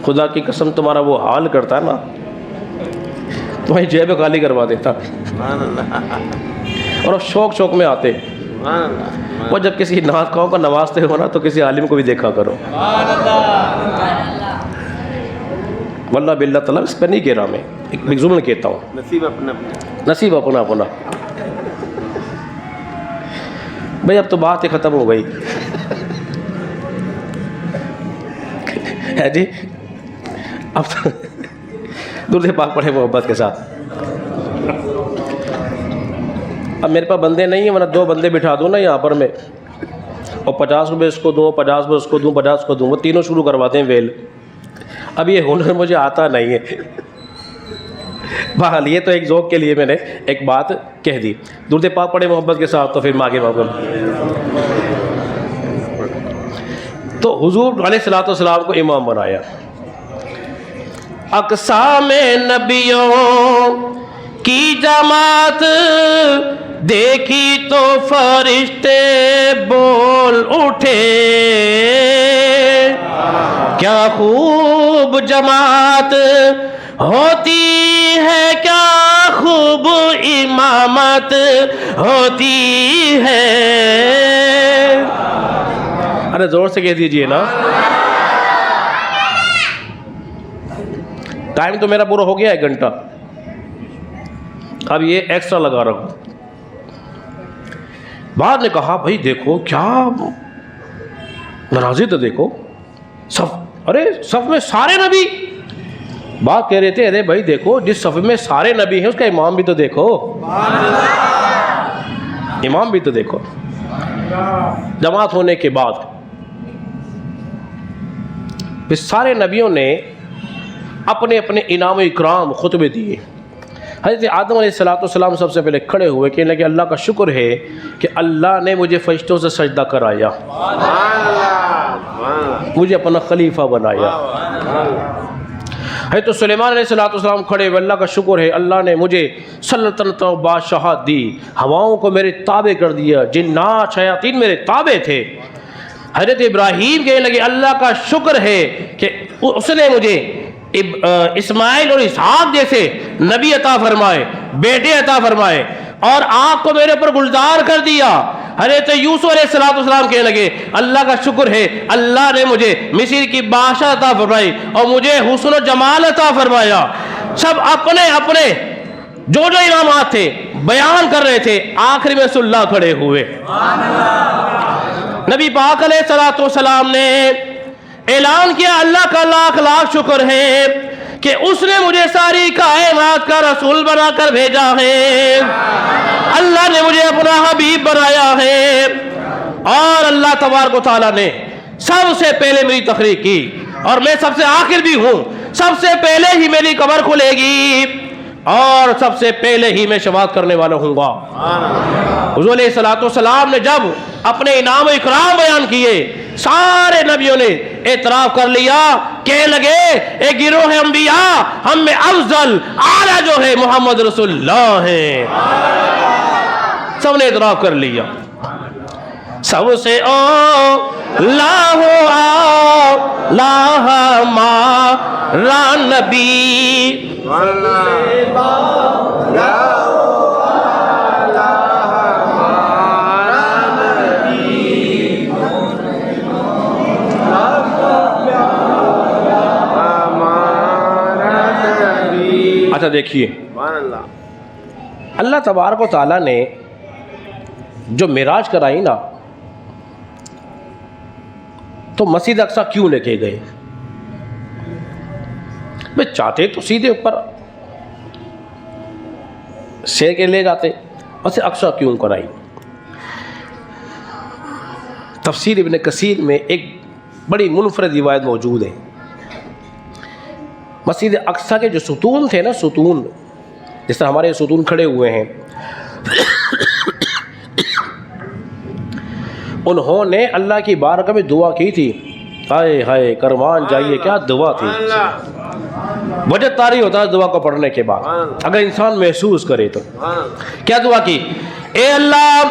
خدا کی قسم تمہارا وہ حال کرتا نا تمہاری جیب خالی کروا دیتا. اور اب شوق شوق میں آتے. وہ جب کسی نعت خواہ کا نوازتے ہو نا تو کسی عالم کو بھی دیکھا کرو. واللہ باللہ تعالیٰ اس پہ نہیں کہہ رہا میں، ایک ضمن کہتا ہوں، نصیب اپنا اپنا. بھائی اب تو بات ہی ختم ہو گئی ہے جی. اب تو درود پاک پڑھے محبت کے ساتھ. اب میرے پاس بندے نہیں ہیں، ورنہ 2 بندے بٹھا دوں نا یہاں پر میں، اور 50 روپے اس کو دوں، 50 روپے اس کو دوں، 50 کو دوں، وہ تینوں شروع کرواتے ہیں ویل. اب یہ ہنر مجھے آتا نہیں ہے. بہرحال یہ تو ایک ذوق کے لیے میں نے ایک بات کہہ دی. درود پاک پڑھے محبت کے ساتھ تو پھر آگے بابا. تو حضور علیہ الصلوۃ والسلام کو امام بنایا. اقسام نبیوں کی جماعت دیکھی تو فرشتے بول اٹھے، کیا خوب جماعت ہوتی ہے، کیا خوب امامت ہوتی ہے. ارے زور سے کہہ دیجئے نا. ٹائم تو میرا پورا ہو گیا 1 گھنٹہ، اب یہ ایکسٹرا لگا رہا ہوں. بعد نے کہا بھائی دیکھو کیا ناراضی تو دیکھو، ارے صف میں سارے نبی. بات کہہ رہے تھے ارے بھائی دیکھو جس صف میں سارے نبی ہیں اس کا امام بھی تو دیکھو، امام بھی تو دیکھو. جماعت ہونے کے بعد پھر سارے نبیوں نے اپنے اپنے انعام و اکرام خطبے دیے. حضرت آدم علیہ السلام سب سے پہلے کھڑے ہوئے کہنے لگے اللہ کا شکر ہے کہ اللہ نے مجھے فرشتوں سے سجدہ کرایا، مجھے اپنا خلیفہ بنایا. حضرت سلیمان علیہ السلام کھڑے ہوئے اللہ کا شکر ہے اللہ نے مجھے سلطنت و بادشاہت دی، ہواؤں کو میرے تابع کر دیا، جنات شیاطین میرے تابع تھے. حضرت ابراہیم کہنے لگے اللہ کا شکر ہے کہ اس نے مجھے اسماعیل اور اسحاق جیسے نبی عطا فرمائے، بیٹے عطا فرمائے، اور آگ کو میرے پر گلزار کر دیا. حضرت یوسف علیہ السلام کہنے لگے اللہ کا شکر ہے اللہ نے مجھے مصر کی بادشاہ عطا فرمائی اور مجھے حسن و جمال عطا فرمایا. سب اپنے اپنے جو انعامات تھے بیان کر رہے تھے. آخری میں صلی اللہ کھڑے ہوئے. نبی پاک علیہ السلام نے اعلان کیا اللہ کا لاکھ لاکھ شکر ہے کہ اس نے مجھے ساری کائنات کا رسول بنا کر بھیجا ہے، اللہ نے مجھے اپنا حبیب بنایا ہے، اور اللہ تبارک و تعالیٰ نے سب سے پہلے میری تخلیق کی اور میں سب سے آخر بھی ہوں. سب سے پہلے ہی میری قبر کھلے گی اور سب سے پہلے ہی میں شفاعت کرنے والا ہوں گا. حضور علیہ السلام نے جب اپنے انعام و اکرام بیان کیے سارے نبیوں نے اعتراف کر لیا، کہنے لگے اے گروہ انبیاء ہم میں افضل اعلیٰ جو ہے محمد رسول اللہ ہے. سب نے اعتراف کر لیا. سب سے اعلیٰ ہمارا نبی، اچھا دیکھیے اللہ تبارک و تعالیٰ نے جو معراج کرائی نا تو مسجد اقصی کیوں لے کے گئے؟ بھئی چاہتے تو سیدھے اوپر شیر کے لے جاتے، مسجد اقصی کیوں کرائی؟ تفسیر ابن کثیر میں ایک بڑی منفرد روایت موجود ہے. مسجد اقصی کے جو ستون تھے نا، ستون جس طرح ہمارے ستون کھڑے ہوئے ہیں، انہوں نے اللہ کی بارگاہ میں دعا کی تھی. ہائے ہائے کروان جائیے، کیا دعا تھی! وجہ طاری ہوتا ہے دعا کو پڑھنے کے بعد اگر انسان محسوس کرے تو. کیا دعا کی؟ اے اللہ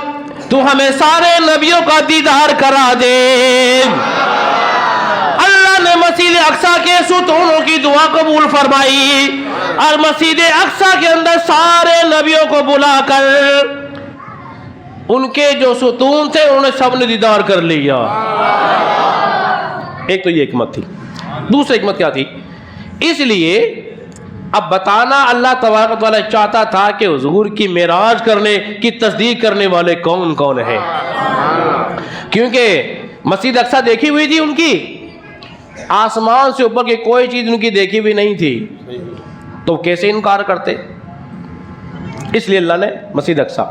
تو ہمیں سارے نبیوں کا دیدار کرا دے. اللہ نے مسجد اقصی کے ستونوں کی دعا قبول فرمائی اور مسجد اقصی کے اندر سارے نبیوں کو بلا کر ان کے جو ستون تھے انہوں نے سب نے دیدار کر لیا. ایک تو یہ حکمت تھی. دوسری حکمت کیا تھی؟ اس لیے اب بتانا اللہ تبارک و تعالیٰ چاہتا تھا کہ حضور کی معراج کرنے کی تصدیق کرنے والے کون کون ہیں، کیونکہ مسجد اقصی دیکھی ہوئی تھی ان کی، آسمان سے اوپر کی کوئی چیز ان کی دیکھی ہوئی نہیں تھی، تو کیسے انکار کرتے؟ اس لیے اللہ نے مسجد اقصی.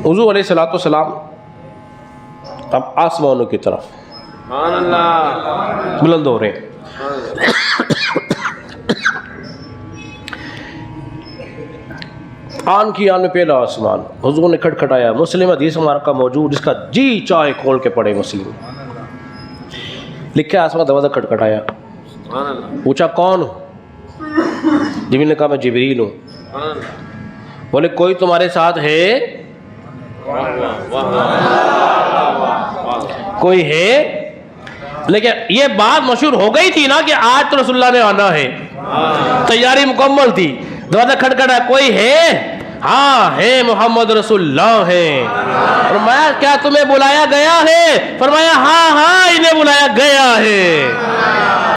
حضور علیہ الصلوۃ والسلام اب آسمانوں کی طرف بلند ہو رہے ہیں. آن کی آن میں پہلا آسمان حضور نے کھٹکھٹایا. مسلم حدیث ہمارا کا موجود، جس کا جی چاہے کھول کے پڑھے مسلم، لکھا آسمان دروازہ کھٹکھٹایا. پوچھا کون ہو؟ جبریل نے کہا میں جبریل ہوں. بولے کوئی تمہارے ساتھ ہے؟ کوئی ہے؟ لیکن یہ بات مشہور ہو گئی تھی نا کہ آج تو رسول اللہ نے آنا ہے، تیاری مکمل تھی. دروازہ کھٹکھٹا، کوئی ہے؟ ہاں ہے، محمد رسول اللہ ہے. فرمایا کیا تمہیں بلایا گیا ہے؟ فرمایا ہاں ہاں انہیں بلایا گیا ہے.